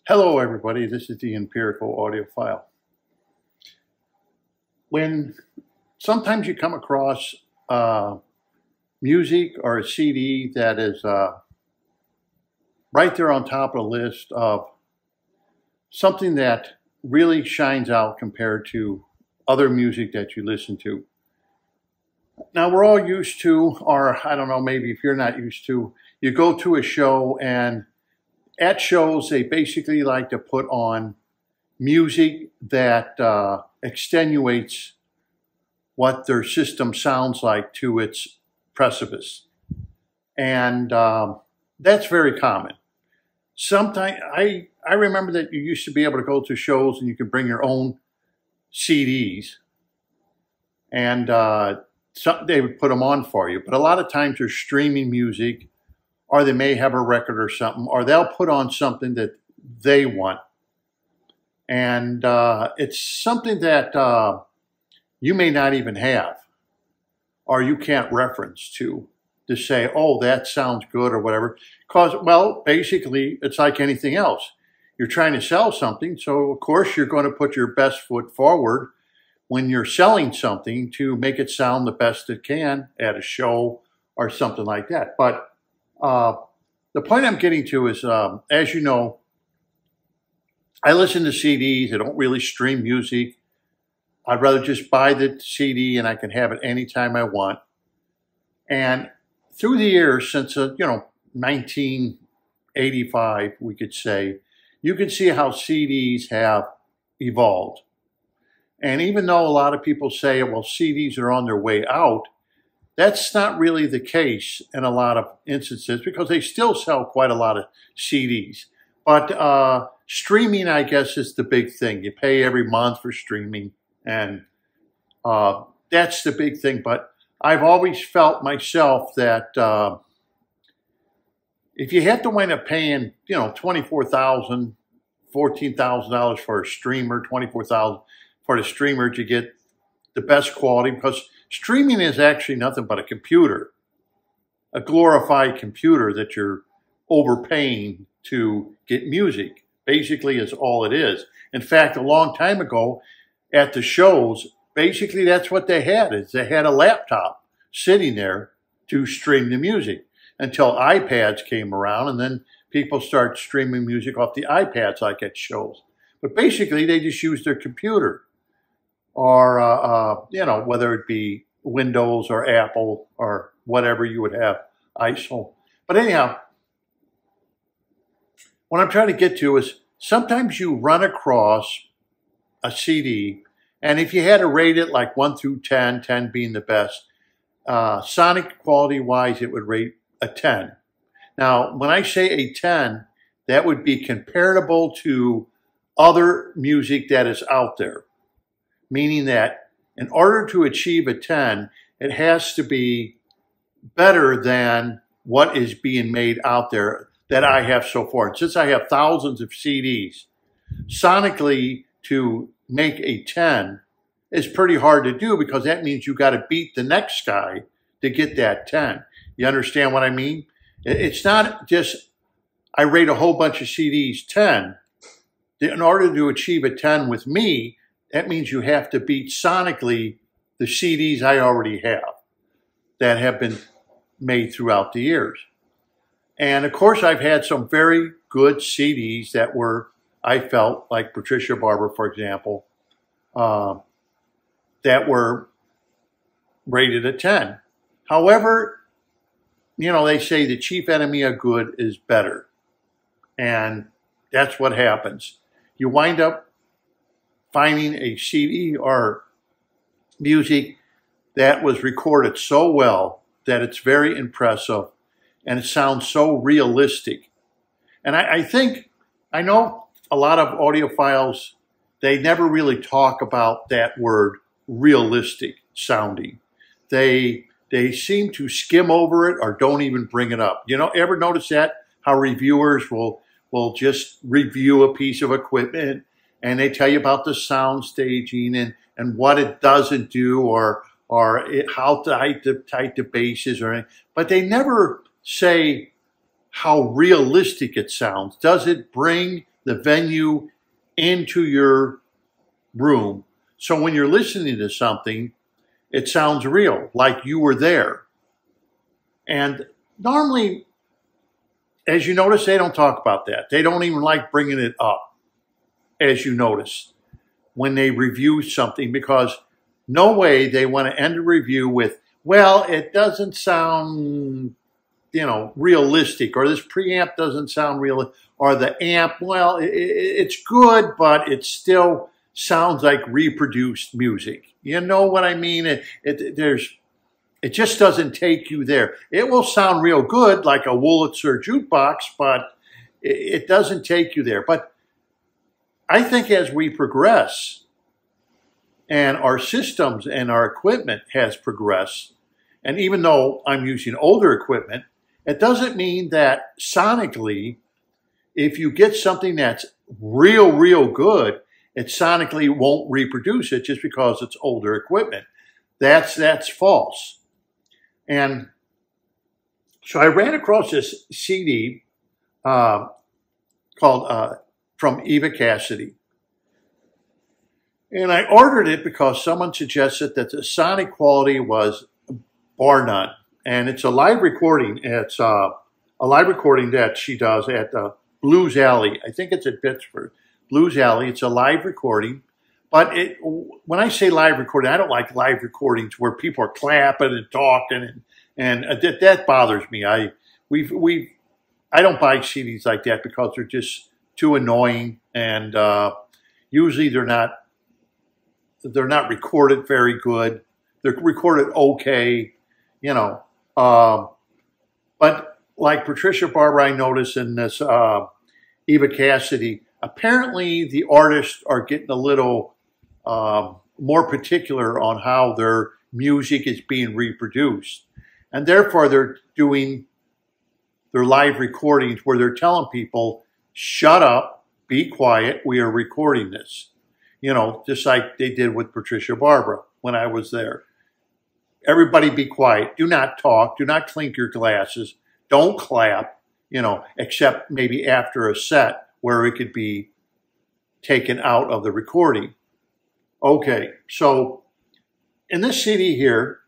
Hello everybody, this is the Empirical Audiophile. When sometimes you come across music or a CD that is right there on top of the list of something that really shines out compared to other music that you listen to. Now we're all used to, or I don't know, maybe if you're not used to, you go to a show and at shows, they basically like to put on music that extenuates what their system sounds like to its precipice. And that's very common. Sometimes, I remember that you used to be able to go to shows and you could bring your own CDs. And they would put them on for you. But a lot of times they're streaming music, or they may have a record or something, or they'll put on something that they want. And it's something that you may not even have, or you can't reference to say, oh, that sounds good or whatever. Because, well, basically, it's like anything else. You're trying to sell something, so of course you're going to put your best foot forward when you're selling something to make it sound the best it can at a show or something like that. But the point I'm getting to is, as you know, I listen to CDs. I don't really stream music. I'd rather just buy the CD and I can have it anytime I want. And through the years, since 1985, we could say, you can see how CDs have evolved. And even though a lot of people say, well, CDs are on their way out, that's not really the case in a lot of instances because they still sell quite a lot of CDs. But streaming, I guess, is the big thing. You pay every month for streaming, and that's the big thing. But I've always felt myself that if you have to wind up paying, $24,000, $14,000 for a streamer, $24,000 for the streamer to get the best quality, because streaming is actually nothing but a computer, a glorified computer that you're overpaying to get music, basically is all it is. In fact, a long time ago at the shows, basically that's what they had, is they had a laptop sitting there to stream the music until iPads came around, and then people start streaming music off the iPads like at shows. But basically they just use their computer, or, whether it be Windows or Apple or whatever you would have, ISO. But anyhow, what I'm trying to get to is sometimes you run across a CD, and if you had to rate it like 1 through 10, 10 being the best, sonic quality-wise, it would rate a 10. Now, when I say a 10, that would be comparable to other music that is out there. Meaning that in order to achieve a 10, it has to be better than what is being made out there that I have so far. And since I have thousands of CDs, sonically to make a 10 is pretty hard to do, because that means you got to beat the next guy to get that 10. You understand what I mean? It's not just I rate a whole bunch of CDs 10. In order to achieve a 10 with me, that means you have to beat sonically the CDs I already have that have been made throughout the years. And of course, I've had some very good CDs that were, I felt, like Patricia Barber, for example, that were rated a 10. However, they say the chief enemy of good is better. And that's what happens. You wind up finding a CD or music that was recorded so well that it's very impressive and it sounds so realistic. And I know a lot of audiophiles, they never really talk about that word realistic sounding. They seem to skim over it or don't even bring it up. Ever notice that? How reviewers will just review a piece of equipment and they tell you about the sound staging and what it doesn't do, or how tight the bass is, or anything. But they never say how realistic it sounds. Does it bring the venue into your room. So when you're listening to something, it sounds real, like you were there. And normally, as you notice, they don't talk about that. They don't even like bringing it up, as you notice, when they review something, because no way they want to end a review with, well, it doesn't sound, realistic, or this preamp doesn't sound real, or the amp, well, it's good, but it still sounds like reproduced music. You know what I mean? It just doesn't take you there. It will sound real good, like a Wurlitzer jukebox, but it doesn't take you there. But I think as we progress, and our systems and our equipment has progressed, and even though I'm using older equipment, it doesn't mean that sonically, if you get something that's real good, it sonically won't reproduce it just because it's older equipment. That's false. And so I ran across this CD called from Eva Cassidy. And I ordered it because someone suggested that the sonic quality was bar none. And it's a live recording. It's a live recording that she does at Blues Alley. I think it's at Pittsburgh. Blues Alley. It's a live recording. But when I say live recording, I don't like live recordings where people are clapping and talking, and that bothers me. I don't buy CDs like that because they're just too annoying, and usually they're not recorded very good. They're recorded okay, but like Patricia Barber, I noticed in this Eva Cassidy, apparently the artists are getting a little more particular on how their music is being reproduced. And therefore they're doing their live recordings where they're telling people, shut up, be quiet, we are recording this. Just like they did with Patricia Barber when I was there. Everybody be quiet, do not talk, do not clink your glasses, don't clap, except maybe after a set where it could be taken out of the recording. Okay, so in this CD here,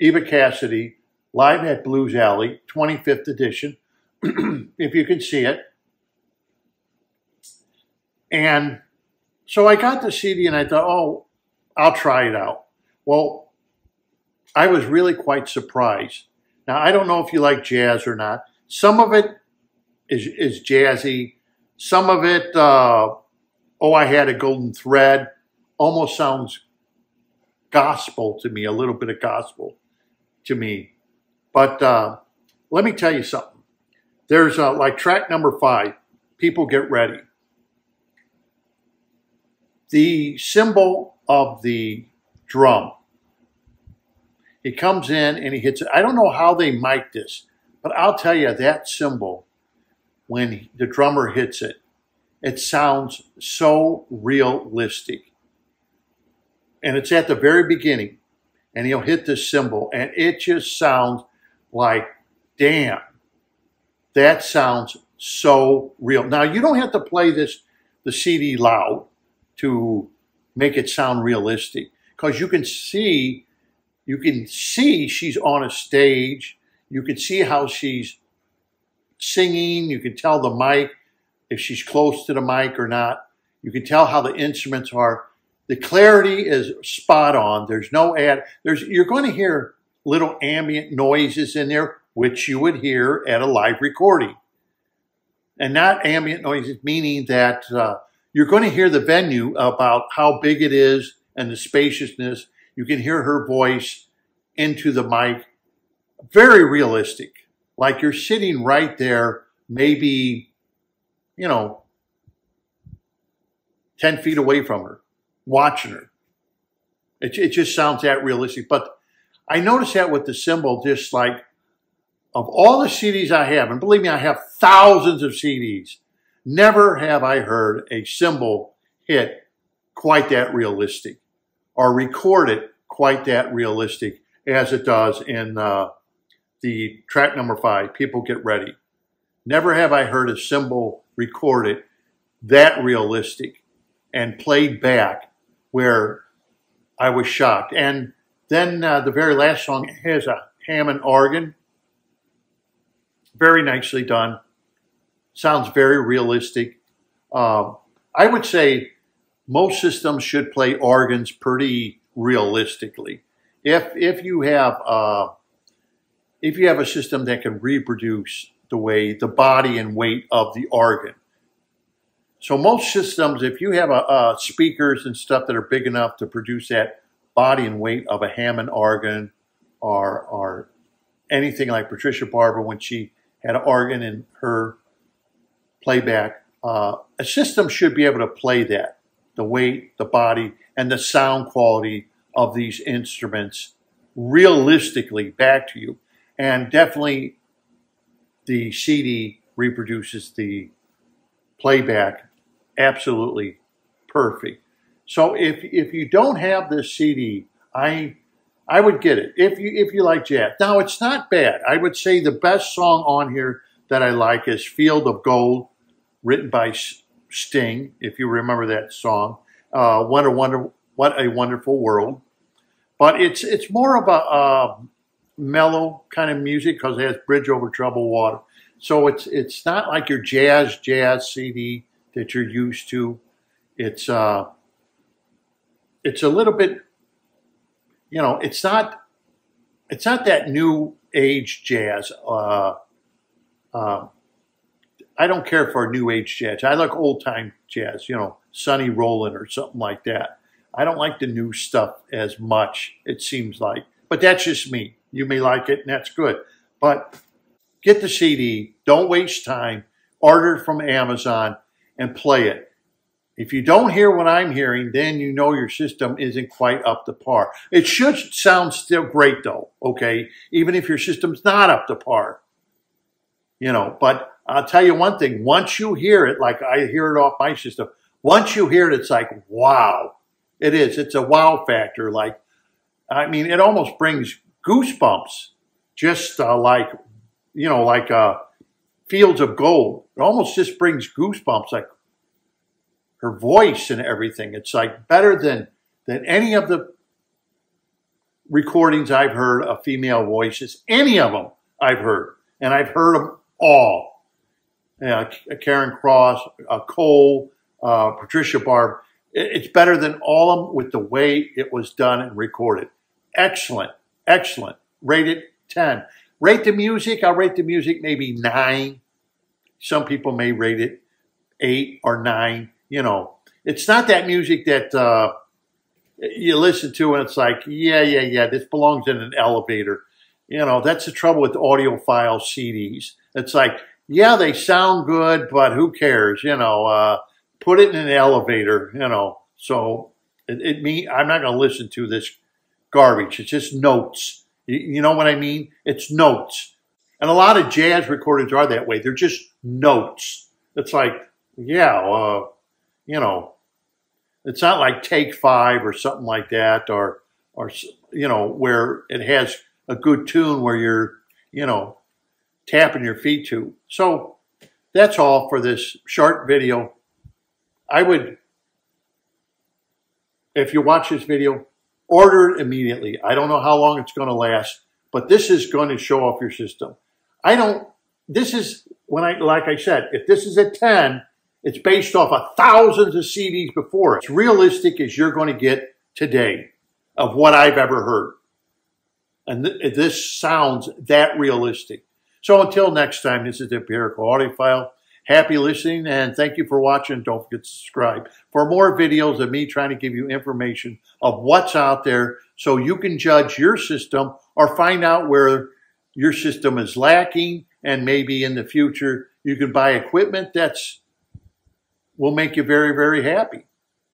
Eva Cassidy, live at Blues Alley, 25th edition, if you can see it. And so I got the CD and I thought, oh, I'll try it out. Well, I was really quite surprised. Now, I don't know if you like jazz or not. Some of it is jazzy. Some of it, Oh, I Had a Golden Thread, almost sounds gospel to me, a little bit of gospel to me. But let me tell you something. There's like track number 5, People Get Ready. The symbol of the drum, he comes in and he hits it. I don't know how they mic this, but I'll tell you that symbol, when the drummer hits it, it sounds so realistic. And it's at the very beginning, and he'll hit this cymbal, and it just sounds like, damn, that sounds so real. Now, you don't have to play the CD loud to make it sound realistic, because you can see she's on a stage. You can see how she's singing. You can tell the mic, if she's close to the mic or not. You can tell how the instruments are. The clarity is spot on. There's no ad. You're going to hear little ambient noises in there, which you would hear at a live recording. And not ambient noises, meaning that you're going to hear the venue about how big it is and the spaciousness. You can hear her voice into the mic. Very realistic. Like you're sitting right there, maybe, 10 feet away from her, watching her. It just sounds that realistic. But I noticed that with the cymbal, just like, of all the CDs I have, and believe me, I have thousands of CDs, never have I heard a cymbal hit quite that realistic or recorded quite that realistic as it does in the track number 5, People Get Ready. Never have I heard a cymbal recorded that realistic and played back where I was shocked. And then the very last song has a Hammond organ. Very nicely done. Sounds very realistic. I would say most systems should play organs pretty realistically. If you have a system that can reproduce the body and weight of the organ. So most systems, if you have speakers and stuff that are big enough to produce that body and weight of a Hammond organ, or anything like Patricia Barber when she had an organ in her playback, a system should be able to play that, the weight, the body, and the sound quality of these instruments realistically back to you. And definitely the CD reproduces the playback absolutely perfect. So if you don't have this CD, I would get it if you like jazz. Now, it's not bad. I would say the best song on here that I like is Field of Gold, written by Sting, if you remember that song. What a Wonderful World. But it's more of a mellow kind of music because it has Bridge Over Troubled Water. So it's not like your jazz CD that you're used to. It's a little bit, you know, it's not that new age jazz. I don't care for new age jazz. I like old time jazz, you know, Sonny Rollin or something like that. I don't like the new stuff as much, it seems like. But that's just me. You may like it, and that's good. But get the CD. Don't waste time. Order it from Amazon and play it. If you don't hear what I'm hearing, then you know your system isn't quite up to par. It should sound still great, though, okay? Even if your system's not up to par. You know, but I'll tell you one thing. Once you hear it, like I hear it off my system, once you hear it, it's like, wow. It is. It's a wow factor. Like, I mean, it almost brings goosebumps. Just like, you know, like Fields of Gold. It almost just brings goosebumps. Like her voice and everything. It's like better than any of the recordings I've heard of female voices. Any of them I've heard. And I've heard them all. Karen Cross, Cole, Patricia Barber. It's better than all of them with the way it was done and recorded. Excellent. Excellent. Rate it 10. Rate the music. I'll rate the music maybe 9. Some people may rate it 8 or 9. You know, it's not that music that you listen to and it's like, yeah, this belongs in an elevator. You know, that's the trouble with audiophile CDs. It's like, yeah, they sound good, but who cares? You know, put it in an elevator, you know. So I'm not going to listen to this garbage. It's just notes. You know what I mean? It's notes. And a lot of jazz recordings are that way. They're just notes. It's like, yeah, you know, it's not like Take 5 or something like that, or you know, where it has a good tune where you're, you know, tapping your feet to. So that's all for this short video. I would, if you watch this video, order it immediately. I don't know how long it's going to last, but this is going to show off your system. This is, like I said, if this is a 10, it's based off of thousands of CDs before. It's realistic as you're going to get today of what I've ever heard. And this sounds that realistic. So until next time, this is the Empirical Audiophile. Happy listening, and thank you for watching. Don't forget to subscribe for more videos of me trying to give you information of what's out there so you can judge your system or find out where your system is lacking, and maybe in the future you can buy equipment that's will make you very, very happy.